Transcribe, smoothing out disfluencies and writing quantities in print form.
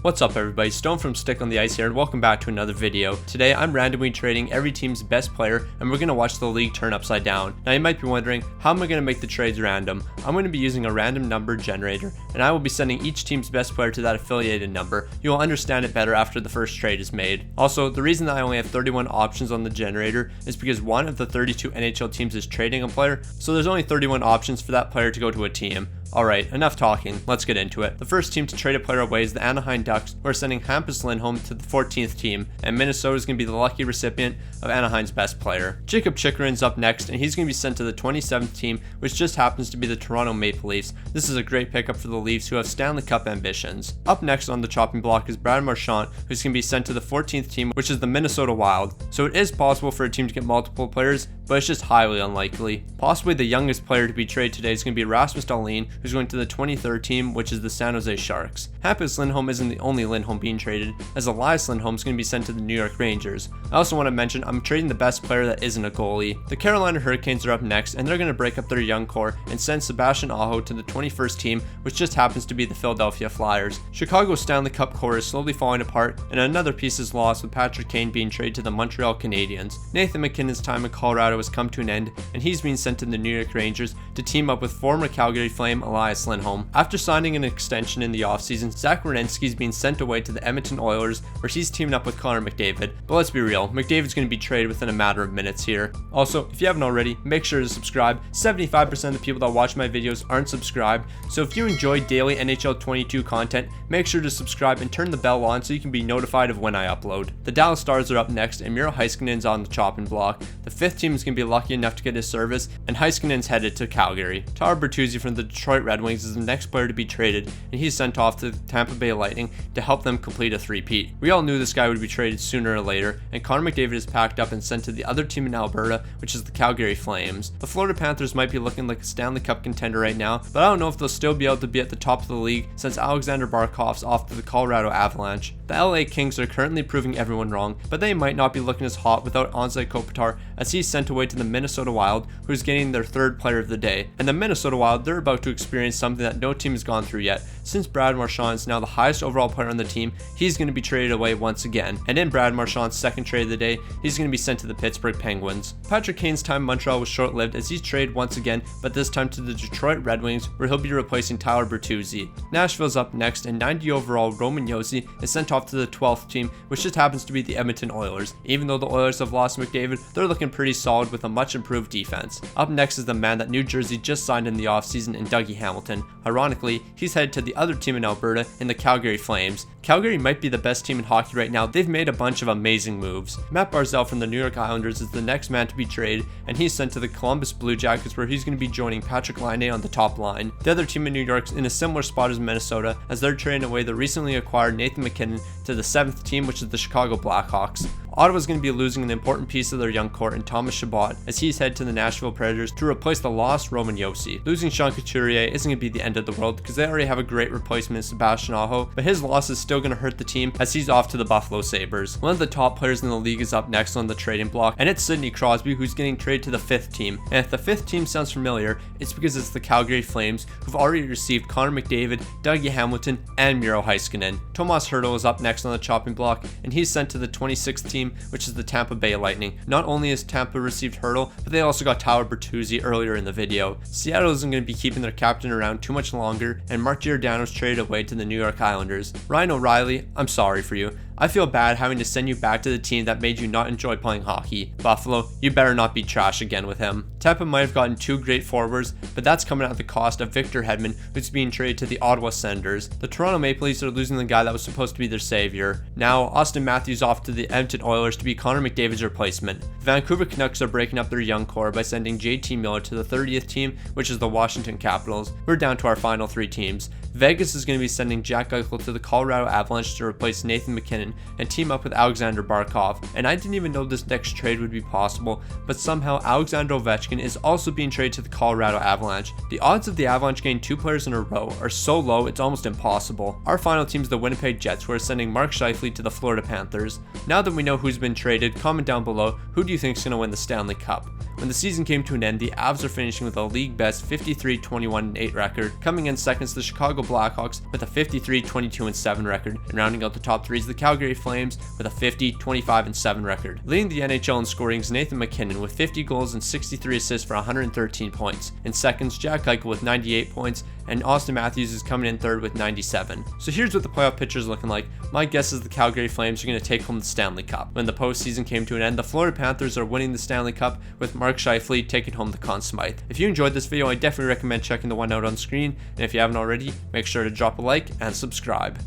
What's up everybody, Stone from Stick on the Ice here and welcome back to another video. Today I'm randomly trading every team's best player and we're going to watch the league turn upside down. Now you might be wondering, how am I going to make the trades random? I'm going to be using a random number generator and I will be sending each team's best player to that affiliated number. You will understand it better after the first trade is made. Also, the reason that I only have 31 options on the generator is because one of the 32 NHL teams is trading a player, so there's only 31 options for that player to go to a team. Alright, enough talking, let's get into it. The first team to trade a player away is the Anaheim Ducks, who are sending Hampus Lindholm to the 14th team, and Minnesota is going to be the lucky recipient of Anaheim's best player. Jacob Chychrun's up next, and he's going to be sent to the 27th team, which just happens to be the Toronto Maple Leafs. This is a great pickup for the Leafs, who have Stanley Cup ambitions. Up next on the chopping block is Brad Marchand, who's going to be sent to the 14th team, which is the Minnesota Wild. So it is possible for a team to get multiple players, but it's just highly unlikely. Possibly the youngest player to be traded today is going to be Rasmus Dahlin, who's going to the 23rd team, which is the San Jose Sharks. Hampus Lindholm isn't the only Lindholm being traded, as Elias Lindholm is going to be sent to the New York Rangers. I also want to mention I'm trading the best player that isn't a goalie. The Carolina Hurricanes are up next, and they're going to break up their young core and send Sebastian Aho to the 21st team, which just happens to be the Philadelphia Flyers. Chicago's Stanley Cup core is slowly falling apart, and another piece is lost with Patrick Kane being traded to the Montreal Canadiens. Nathan MacKinnon's time in Colorado has come to an end, and he's being sent to the New York Rangers to team up with former Calgary Flame Elias Lindholm. After signing an extension in the offseason, Zach Werenski is being sent away to the Edmonton Oilers, where he's teaming up with Connor McDavid. But let's be real, McDavid's going to be traded within a matter of minutes here. Also, if you haven't already, make sure to subscribe. 75% of the people that watch my videos aren't subscribed, so if you enjoy daily NHL 22 content, make sure to subscribe and turn the bell on so you can be notified of when I upload. The Dallas Stars are up next, and Miro Heiskanen's on the chopping block. The 5th team is going to be lucky enough to get his service, and Heiskanen's headed to Calgary. Tyler Bertuzzi from the Detroit Red Wings is the next player to be traded, and he's sent off to the Tampa Bay Lightning to help them complete a three-peat. We all knew this guy would be traded sooner or later, and Connor McDavid is packed up and sent to the other team in Alberta, which is the Calgary Flames. The Florida Panthers might be looking like a Stanley Cup contender right now, but I don't know if they'll still be able to be at the top of the league since Alexander Barkov's off to the Colorado Avalanche. The LA Kings are currently proving everyone wrong, but they might not be looking as hot without Anze Kopitar, as he's sent away to the Minnesota Wild, who's getting their 3rd player of the day. And the Minnesota Wild, they're about to experience something that no team has gone through yet. Since Brad Marchand is now the highest overall player on the team, he's going to be traded away once again. And in Brad Marchand's 2nd trade of the day, he's going to be sent to the Pittsburgh Penguins. Patrick Kane's time in Montreal was short-lived as he's traded once again, but this time to the Detroit Red Wings, where he'll be replacing Tyler Bertuzzi. Nashville's up next, and 90 overall Roman Josi is sent off to the 12th team, which just happens to be the Edmonton Oilers. Even though the Oilers have lost McDavid, they're looking pretty solid with a much improved defense. Up next is the man that New Jersey just signed in the offseason in Dougie Hamilton. Ironically, he's headed to the other team in Alberta in the Calgary Flames. Calgary might be the best team in hockey right now. They've made a bunch of amazing moves. Matt Barzal from the New York Islanders is the next man to be traded, and he's sent to the Columbus Blue Jackets, where he's going to be joining Patrick Laine on the top line. The other team in New York's in a similar spot as Minnesota, as they're trading away the recently acquired Nathan MacKinnon to the 7th team, which is the Chicago Blackhawks. Ottawa's going to be losing an important piece of their young core in Thomas Chabot, as he's headed to the Nashville Predators to replace the lost Roman Josi. Losing Sean Couturier isn't going to be the end of the world, because they already have a great replacement in Sebastian Aho, but his loss is still going to hurt the team as he's off to the Buffalo Sabres. One of the top players in the league is up next on the trading block, and it's Sidney Crosby, who's getting traded to the 5th team. And if the 5th team sounds familiar, it's because it's the Calgary Flames, who've already received Connor McDavid, Dougie Hamilton, and Miro Heiskanen. Tomas Hertl is up next on the chopping block, and he's sent to the 26th team, which is the Tampa Bay Lightning. Not only has Tampa received Hertl, but they also got Tyler Bertuzzi earlier in the video. Seattle isn't going to be keeping their captain around too much longer, and Mark Giordano's traded away to the New York Islanders. Ryan O'Reilly, I'm sorry for you. I feel bad having to send you back to the team that made you not enjoy playing hockey. Buffalo, you better not be trash again with him. Tampa might have gotten 2 great forwards, but that's coming at the cost of Victor Hedman, who's being traded to the Ottawa Senators. The Toronto Maple Leafs are losing the guy that was supposed to be their savior. Now, Austin Matthews off to the Edmonton Oilers to be Connor McDavid's replacement. The Vancouver Canucks are breaking up their young core by sending JT Miller to the 30th team, which is the Washington Capitals. We're down to our final 3 teams. Vegas is going to be sending Jack Eichel to the Colorado Avalanche to replace Nathan MacKinnon and team up with Alexander Barkov. And I didn't even know this next trade would be possible, but somehow Alexander Ovechkin is also being traded to the Colorado Avalanche. The odds of the Avalanche getting 2 players in a row are so low it's almost impossible. Our final team is the Winnipeg Jets, who are sending Mark Scheifele to the Florida Panthers. Now that we know who's been traded, comment down below, who do you think is going to win the Stanley Cup? When the season came to an end, the Avs are finishing with a league best 53-21-8 record, coming in second to the Chicago Blackhawks with a 53-22-7 record, and rounding out the top three is the Calgary Flames with a 50-25-7 record. Leading the NHL in scoring is Nathan MacKinnon with 50 goals and 63 assists for 113 points. In seconds, Jack Eichel with 98 points, and Austin Matthews is coming in third with 97. So here's what the playoff picture is looking like. My guess is the Calgary Flames are going to take home the Stanley Cup. When the postseason came to an end, the Florida Panthers are winning the Stanley Cup, with Mark Scheifele taking home the Conn Smythe. If you enjoyed this video, I definitely recommend checking the one out on screen, and if you haven't already, make sure to drop a like and subscribe.